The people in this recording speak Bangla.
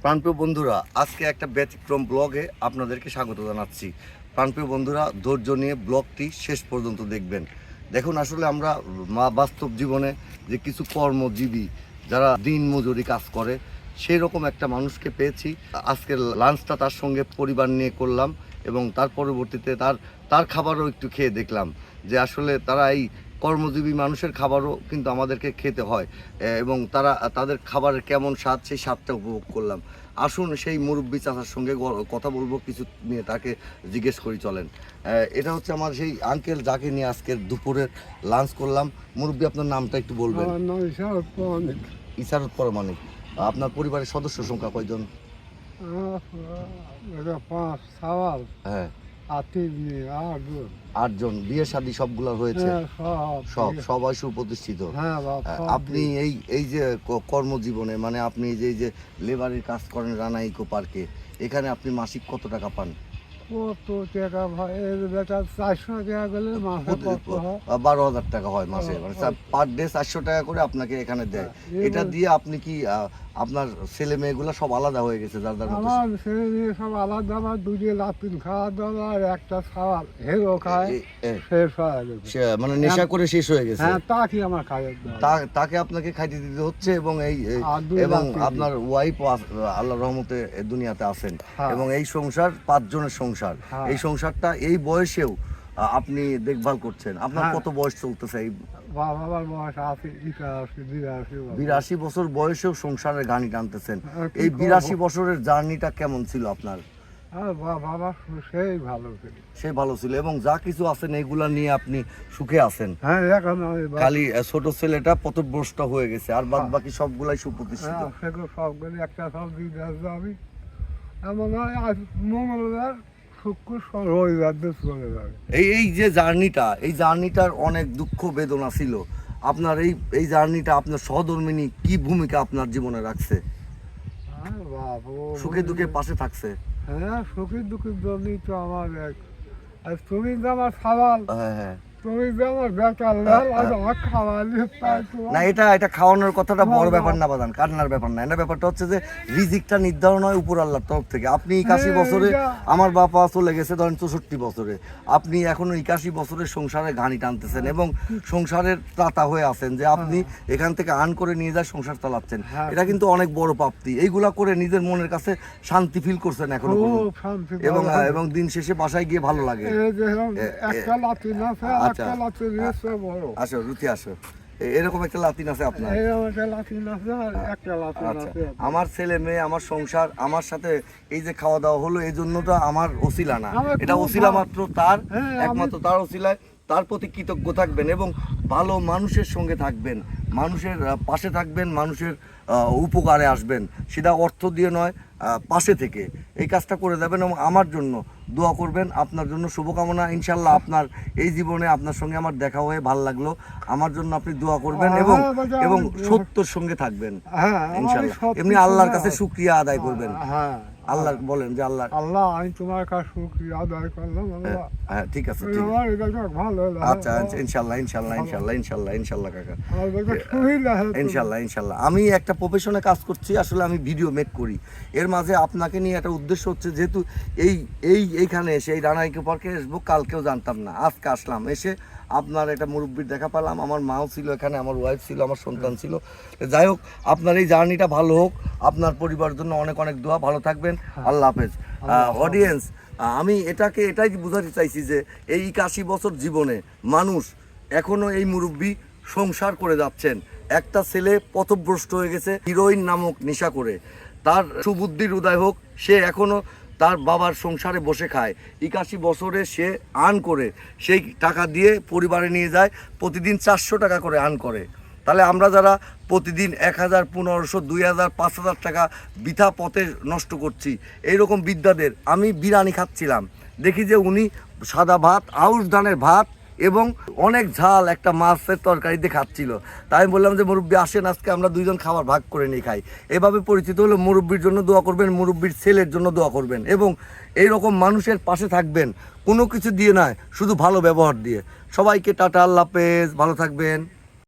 প্রাণপ্রিয় বন্ধুরা, আজকে একটা ব্যতিক্রম ব্লগে আপনাদেরকে স্বাগত জানাচ্ছি। প্রাণপ্রিয় বন্ধুরা, ধৈর্য নিয়ে ব্লগটি শেষ পর্যন্ত দেখবেন। দেখুন, আসলে আমরা বাস্তব জীবনে যে কিছু কর্মজীবী যারা দিন মজুরি কাজ করে, সেই রকম একটা মানুষকে পেয়েছি। আজকের লাঞ্চটা তার সঙ্গে পরিবার নিয়ে করলাম এবং তার পরবর্তীতে তার খাবারও একটু খেয়ে দেখলাম যে আসলে তারা এই কর্মজীবী মানুষের খাবারও কিন্তু আমাদেরকে খেতে হয় এবং তাদের খাবারের কেমন স্বাদ, সেই স্বাদটা উপভোগ করলাম। আসুন সেই মুরব্বী চাচার সঙ্গে কথা বলবো, কিছু নিয়ে তাকে জিজ্ঞেস করি। চলেন, এটা হচ্ছে আমার সেই আঙ্কেল যাকে নিয়ে আজকের দুপুরের লাঞ্চ করলাম। মুরব্বী, আপনার নামটা একটু বলবেন? ইসারত পরমাণিক। আপনার পরিবারের সদস্য সংখ্যা কয়জন? হ্যাঁ, 8জন। বিয়ে শাদী সবগুলো হয়েছে? সবাই সুপ্রতিষ্ঠিত। আপনি এই যে কর্মজীবনে, মানে আপনি এই যে লেবারের কাজ করেন রানা ইকো পার্কে, এখানে আপনি মাসিক কত টাকা পান? কত টাকা ভাই, 400 টাকা গেলে মাসে 12,000 টাকা হয় মাসে, মানে পার ডে 400 টাকা করে আপনাকে এখানে দেয়। এটা দিয়ে আপনি কি আপনার ছেলে মেয়েগুলো সব আলাদা হয়ে গেছে? আমার ছেলে মেয়ে সব আলাদা। আমার দুটো লাতিন খাওয়া দাওয়া আর একটা খাওয়ার হেরো খায়, শেষ হয়ে গেছে, মানে নেশা করে শেষ হয়ে গেছে। হ্যাঁ, তাকে আমার খাইয়ে তাকে আপনাকে খাইতে দিতে হচ্ছে এবং এবং আপনার ওয়াইফ আল্লাহর রহমতে দুনিয়াতে আছেন এবং এই সংসার 5 জনের সংসার। এই সংসারটা এই বয়সেও আপনি দেখভাল করছেন। আপনার কত বয়স চলতেছে? এই বাবার বয়স আছে 82 বছর বয়সেও সংসারের ঘানি টানতেছেন। এই 82 বছরের জার্নিটা কেমন ছিল আপনার? বাবা সেই ভালো ছিল এবং যা কিছু আছেন এইগুলা নিয়ে আপনি সুখে আছেন। হ্যাঁ, এখন খালি ছোট ছেলেটা পথভ্রষ্ট হয়ে গেছে, আর বাদ বাকি সবগুলাই সুপ্রতিষ্ঠিত। সবগুলো একটা সব দিতে আসবে। আমি এমন হয় আজ মঙ্গলবার শুক্র রবিবার চলে যাবে। এই যে এই জার্নিটার অনেক দুঃখ বেদনা ছিল। আপনার এই জার্নিটা আপনার সহধর্মিনী কি ভূমিকা আপনার জীবনে রাখছে? সুখে দুঃখে পাশে থাকছে? হ্যাঁ, সুখে দুঃখের জন্যই তো আমার তুমি তো আমার সওয়াল। হ্যাঁ, তুমি যে আমার বেকার আমার খাওয়ালি। না, এটা খাওয়ানোর কথাটা বড় ব্যাপার না বাদান, কান্নার ব্যাপার না। এটা ব্যাপারটা হচ্ছে যে রিজিকটা নির্ধারণ হয় উপর আল্লাহর তরফ থেকে। আপনি 81 বছরে, আমার বাবা চলে গেছে ধরেন 64 বছরে, আপনি এখনো 81 বছরের সংসারে ঘানি টানতেছেন এবং সংসারের ত্রাতা হয়ে আছেন যে আপনি এখান থেকে আর্ন করে নিয়ে যায় সংসার চালাচ্ছেন। এটা কিন্তু অনেক বড় প্রাপ্তি। এইগুলা করে নিজের মনের কাছে শান্তি ফিল করছেন এখনো, এবং দিন শেষে বাসায় গিয়ে ভালো লাগে। আসো রুতি, আসো। এরকম একটা লাতিন আছে আপনার? আমার ছেলে মেয়ে, আমার সংসার, আমার সাথে এই যে খাওয়া দাওয়া হলো, এই জন্যটা আমার ওসিলা না, এটা ওসিলা মাত্র তার, একমাত্র তার ওসিলায়। তার প্রতি কৃতজ্ঞ থাকবেন এবং ভালো মানুষের সঙ্গে থাকবেন, মানুষের পাশে থাকবেন, মানুষের উপকারে আসবেন। সেটা অর্থ দিয়ে নয়, পাশে থেকে এই কাজটা করে দেবেন এবং আমার জন্য দোয়া করবেন। আপনার জন্য শুভকামনা। ইনশাল্লাহ আপনার এই জীবনে আপনার সঙ্গে আমার দেখা হয়ে ভালো লাগলো। আমার জন্য আপনি দোয়া করবেন এবং সত্যর সঙ্গে থাকবেন ইনশাল্লাহ। এমনি আল্লাহর কাছে শুকরিয়া আদায় করবেন। আল্লাহ বলেন যে আল্লাহ আমি তোমার কাছে শুকরিয়া আদায় করলাম। হ্যাঁ, ঠিক আছে, আচ্ছা, ইনশাল্লাহ ইনশাল্লাহ ইনশাল্লাহ ইনশাল্লাহ ইনশাল্লাহ কাকা, ইনশাল্লাহ। আমি একটা প্রফেশনে কাজ করছি, আসলে আমি ভিডিও মেক করি। এর মাঝে আপনাকে নিয়ে একটা উদ্দেশ্য হচ্ছে, যেহেতু এইখানে এসে এই রানা ইকো পার্কে আসবো, কালকেও জানতাম না, আজকে আসলাম। এসে আপনার একটা মুরব্বির দেখা পেলাম। আমার মাও ছিল এখানে, আমার ওয়াইফ ছিল, আমার সন্তান ছিল। যাই হোক, আপনার এই জার্নিটা ভালো হোক। আপনার পরিবারের জন্য অনেক অনেক দোয়া। ভালো থাকবেন। আল্লাহ হাফেজ। অডিয়েন্স, আমি এটাই বোঝাতে চাইছি যে এই 81 বছর জীবনে মানুষ এখনো এই মুরব্বি সংসার করে যাচ্ছেন। একটা ছেলে পথভ্রষ্ট হয়ে গেছে হিরোইন নামক নেশা করে, তার সুবুদ্ধির উদয় হোক, সে এখনো তার বাবার সংসারে বসে খায়। 81 বছরে সে আর্ন করে সেই টাকা দিয়ে পরিবারে নিয়ে যায়, প্রতিদিন 400 টাকা করে আর্ন করে। তাহলে আমরা যারা প্রতিদিন 1000, 1500, 2000, 5000 টাকা বৃথা পথে নষ্ট করছি, এইরকম বিদ্যাদের, আমি বিরিয়ানি খাচ্ছিলাম, দেখি যে উনি সাদা ভাত, আউশ ধানের ভাত এবং অনেক ঝাল একটা মাছের তরকারিতে খাচ্ছিল। তাই আমি বললাম যে মুরব্বী আসেন, আজকে আমরা দুইজন খাবার ভাগ করে নিয়ে খাই। এভাবে পরিচিত হলো। মুরব্বীর জন্য দোয়া করবেন, মুরব্বীর ছেলের জন্য দোয়া করবেন এবং এইরকম মানুষের পাশে থাকবেন, কোনো কিছু দিয়ে নয়, শুধু ভালো ব্যবহার দিয়ে। সবাইকে টাটা, আল্লাহ হাফেজ, ভালো থাকবেন।